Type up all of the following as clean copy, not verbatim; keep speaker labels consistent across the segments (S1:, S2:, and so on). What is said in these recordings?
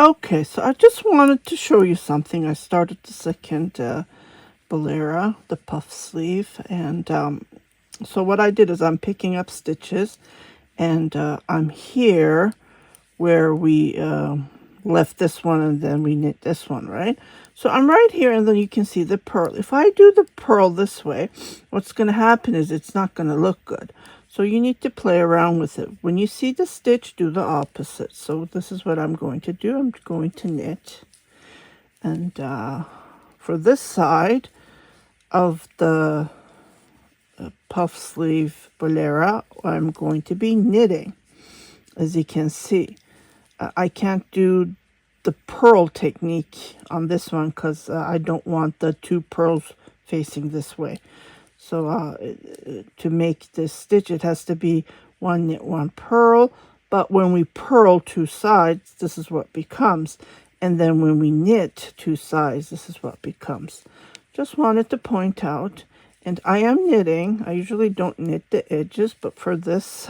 S1: Okay, so I just wanted to show you something. I started the second Bolero, the puff sleeve, and so what I did is I'm picking up stitches, and I'm here where we left this one and then we knit this one, right? So I'm right here, and then you can see the purl. If I do the purl this way, what's going to happen is it's not going to look good. So you need to play around with it. When you see the stitch, do the opposite. So this is what I'm going to do. I'm going to knit. And for this side of the puff sleeve Bolero, I'm going to be knitting, as you can see. I can't do the purl technique on this one because I don't want the two pearls facing this way. So to make this stitch, it has to be one knit, one purl. But when we purl two sides, this is what becomes. And then when we knit two sides, this is what becomes. Just wanted to point out. And I am knitting. I usually don't knit the edges, but for this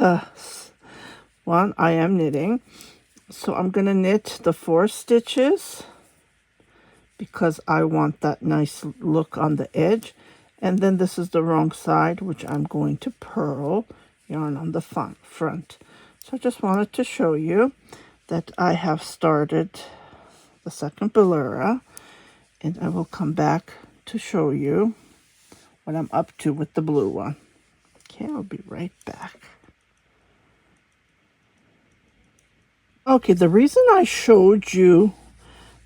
S1: one, I am knitting. So I'm going to knit the 4 stitches because I want that nice look on the edge. And then this is the wrong side, which I'm going to purl yarn on the front. So I just wanted to show you that I have started the second Bolero, and I will come back to show you what I'm up to with the blue one. Okay, I'll be right back. Okay, the reason I showed you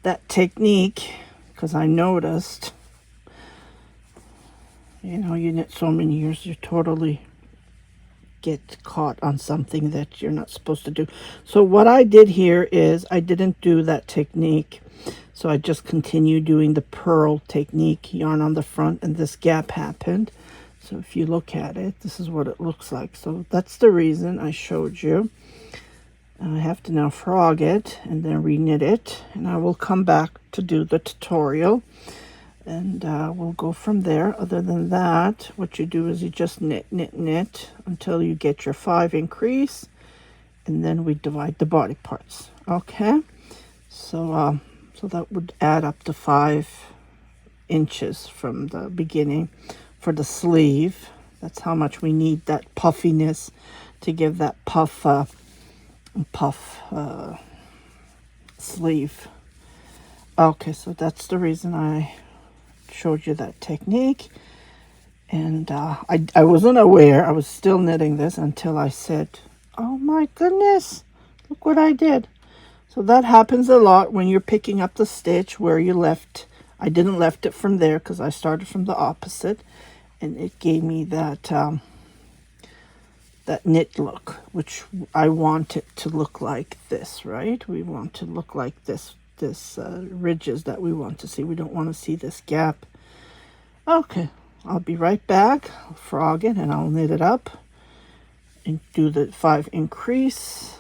S1: that technique, because I noticed, you know, you knit so many years, you totally get caught on something that you're not supposed to do. So what I did here is I didn't do that technique. So I just continued doing the purl technique, yarn on the front, and this gap happened. So if you look at it, this is what it looks like. So that's the reason I showed you. I have to now frog it and then reknit it, and I will come back to do the tutorial, and we'll go from there. Other than that, what you do is you just knit, knit, knit until you get your 5 increase, and then we divide the body parts. Okay, so so that would add up to 5 inches from the beginning for the sleeve. That's how much we need that puffiness to give that puff sleeve. Okay, so that's the reason I showed you that technique. And I wasn't aware. I was still knitting this until I said, oh my goodness, look what I did. So that happens a lot when you're picking up the stitch where you left. I didn't left it from there because I started from the opposite, and it gave me that that knit look, which I want it to look like this, right? We want to look like this ridges that we want to see. We don't want to see this gap. Okay, I'll be right back. I'll frog it and I'll knit it up and do the 5 increase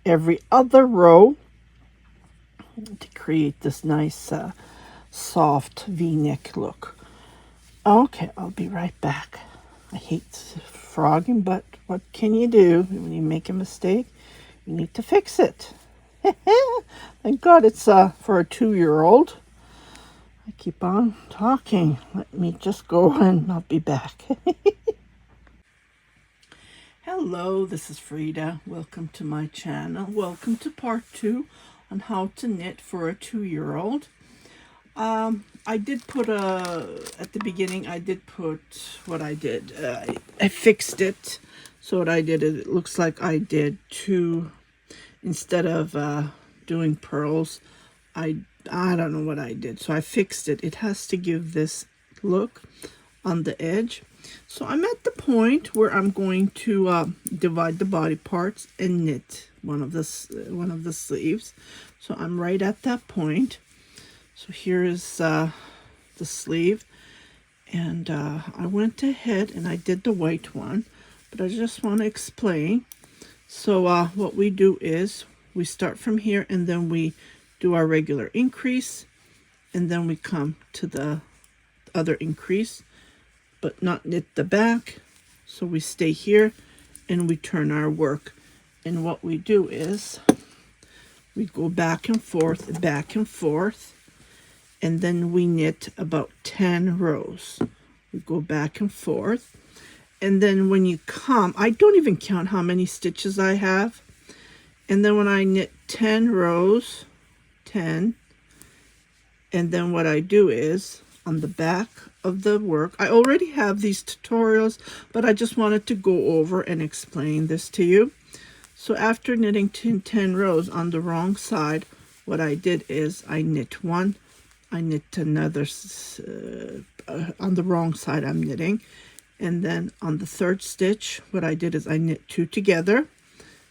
S1: every other row to create this nice soft v-neck look. Okay, I'll be right back. I hate frogging, but what can you do when you make a mistake? You need to fix it. Thank God it's for a 2-year-old. I keep on talking. Let me just go and I'll be back. Hello, this is Frida. Welcome to my channel. Welcome to part 2 on how to knit for a 2-year-old. I did put at the beginning, I did put what I did. I fixed it. So what I did is it looks like I did 2, instead of doing pearls, I don't know what I did. So I fixed it. It has to give this look on the edge. So I'm at the point where I'm going to divide the body parts and knit one of the sleeves. So I'm right at that point. So here is the sleeve, and I went ahead and I did the white one, but I just want to explain. So what we do is we start from here, and then we do our regular increase, and then we come to the other increase, but not knit the back. So we stay here and we turn our work, and what we do is We go back and forth, and then we knit about 10 rows. We go back and forth, and then when you come, I don't even count how many stitches I have. And then when I knit 10 rows, 10, and then what I do is on the back of the work, I already have these tutorials, but I just wanted to go over and explain this to you. So after knitting 10 rows on the wrong side, what I did is I knit one, I knit another, on the wrong side I'm knitting, and then on the third stitch, what I did is I knit two together,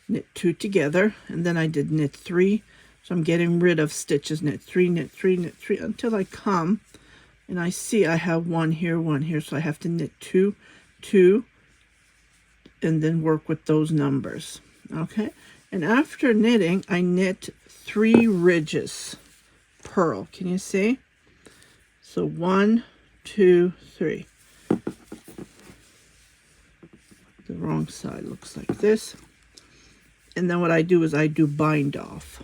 S1: and then I did knit three. So I'm getting rid of stitches, knit three, until I come and I see I have one here, so I have to knit two, and then work with those numbers. Okay, and after knitting, I knit 3 ridges, purl. Can you see? So 1, 2, 3. The wrong side looks like this. And then what I do is I do bind off.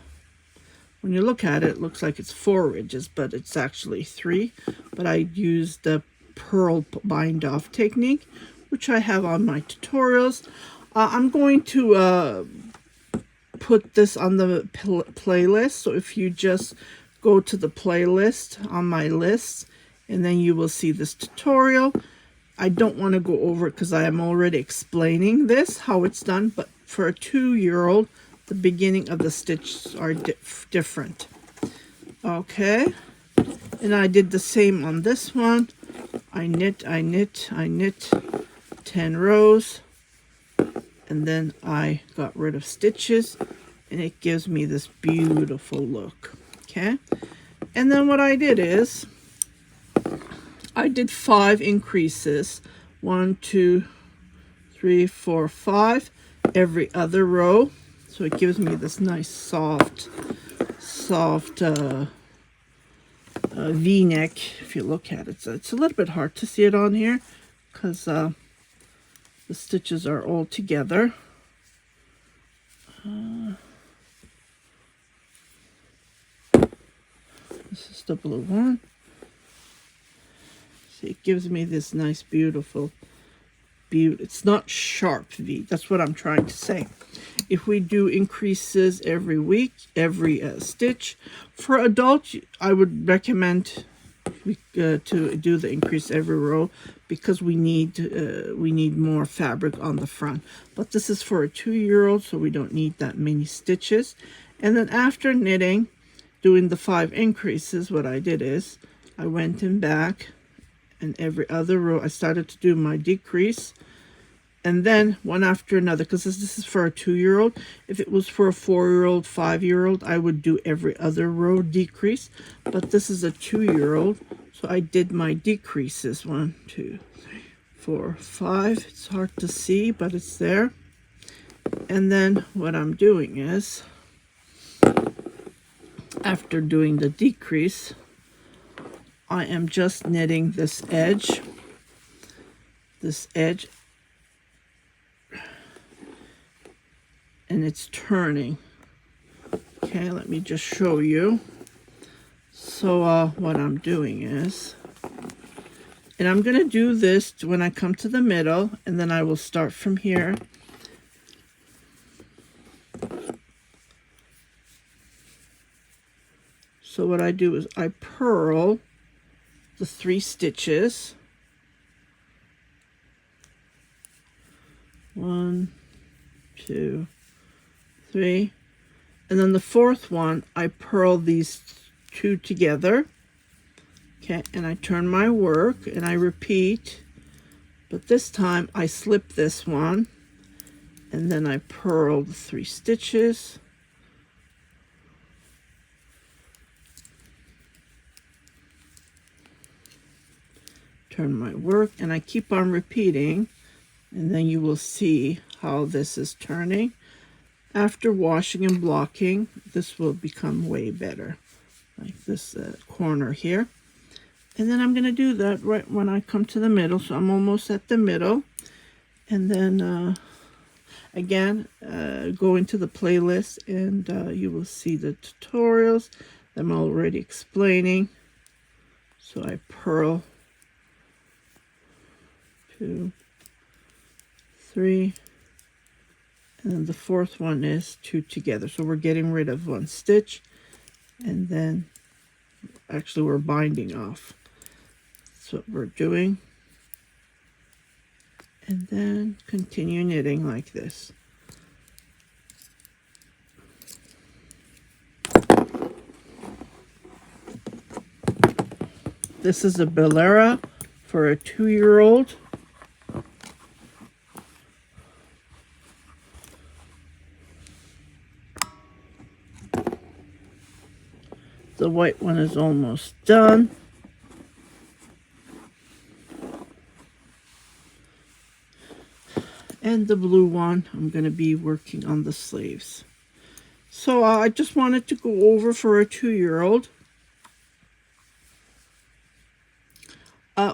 S1: When you look at it, it looks like it's 4 ridges, but it's actually 3. But I use the purl bind off technique, which I have on my tutorials. I'm going to put this on the playlist. So if you just go to the playlist on my list, and then you will see this tutorial. I don't want to go over it because I am already explaining this, how it's done. But for a 2-year-old, the beginning of the stitches are different. Okay. And I did the same on this one. I knit 10 rows. And then I got rid of stitches, and it gives me this beautiful look. Okay, and then what I did is I did 5 increases, 1, 2, 3, 4, 5 every other row, so it gives me this nice soft V-neck. If you look at it, so it's a little bit hard to see it on here because the stitches are all together. This is the blue one. See, it gives me this nice, beautiful, it's not sharp V. That's what I'm trying to say. If we do increases every week, every stitch, for adults, I would recommend to do the increase every row because we need more fabric on the front. But this is for a 2-year-old, so we don't need that many stitches. And then after knitting, doing the 5 increases, what I did is I went in back, and every other row I started to do my decrease, and then one after another, because this is for a 2-year-old. If it was for a 4-year-old, 5-year-old, I would do every other row decrease, but this is a 2-year-old, so I did my decreases. 1, 2, 3, 4, 5. It's hard to see, but it's there. And then what I'm doing is, after doing the decrease, I am just knitting this edge, and it's turning. Okay, let me just show you. So what I'm doing is, and I'm going to do this when I come to the middle, and then I will start from here. So what I do is I purl the 3 stitches. 1, 2, 3, and then the 4th one I purl these 2 together. Okay, and I turn my work and I repeat, but this time I slip this one, and then I purl the 3 stitches. Turn my work, and I keep on repeating, and then you will see how this is turning. After washing and blocking, this will become way better, like this corner here. And then I'm going to do that right when I come to the middle, so I'm almost at the middle. And then Again, go into the playlist and you will see the tutorials that I'm already explaining. So I purl 2, 3, and then the fourth one is 2 together. So we're getting rid of 1 stitch, and then actually we're binding off. That's what we're doing. And then continue knitting like this. This is a Bolero for a 2-year-old. The white one is almost done. And the blue one, I'm going to be working on the sleeves. So I just wanted to go over for a 2-year-old.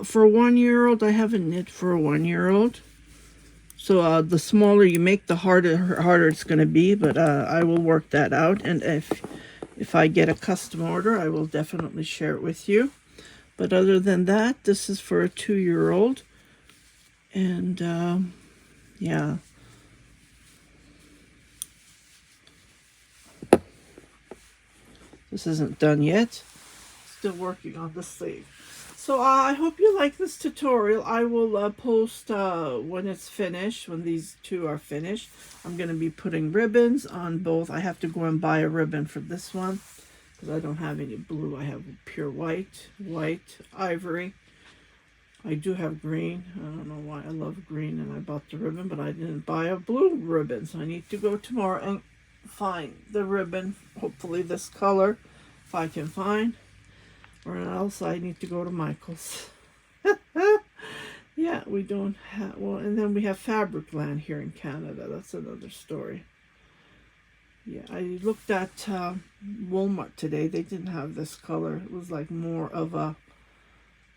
S1: For a 1-year-old, I haven't knit for a 1-year-old. So the smaller you make, the harder it's going to be. But I will work that out. And if I get a custom order, I will definitely share it with you. But other than that, this is for a 2-year-old. And yeah. This isn't done yet. Still working on the sleeve. So I hope you like this tutorial. I will post when it's finished, when these 2 are finished. I'm going to be putting ribbons on both. I have to go and buy a ribbon for this one because I don't have any blue. I have pure white, ivory. I do have green. I don't know why I love green and I bought the ribbon, but I didn't buy a blue ribbon. So I need to go tomorrow and find the ribbon, hopefully this color, if I can find. Or else I need to go to Michael's. Yeah, we don't have, well, and then we have Fabricland here in Canada. That's another story. Yeah, I looked at Walmart today. They didn't have this color. It was like more of a,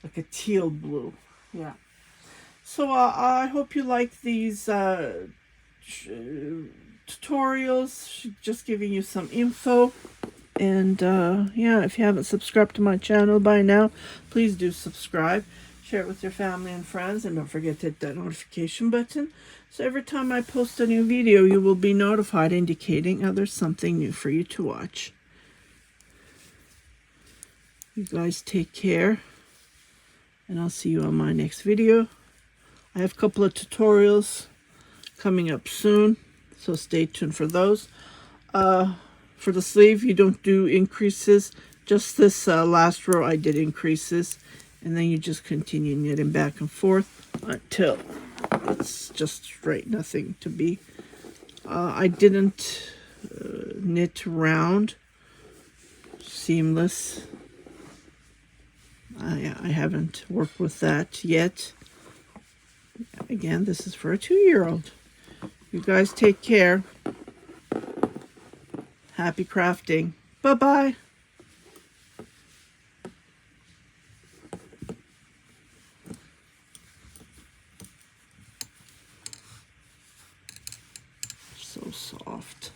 S1: like a teal blue. Yeah. So I hope you like these tutorials, just giving you some info. And yeah, if you haven't subscribed to my channel by now, please do subscribe. Share it with your family and friends, and don't forget to hit that notification button. So every time I post a new video, you will be notified, indicating there's something new for you to watch. You guys take care, and I'll see you on my next video. I have a couple of tutorials coming up soon, so stay tuned for those. For the sleeve, you don't do increases. Just this last row, I did increases. And then you just continue knitting back and forth until it's just straight, nothing to be. I didn't knit round, seamless. I haven't worked with that yet. Again, this is for a 2-year-old. You guys take care. Happy crafting. Bye-bye. So soft.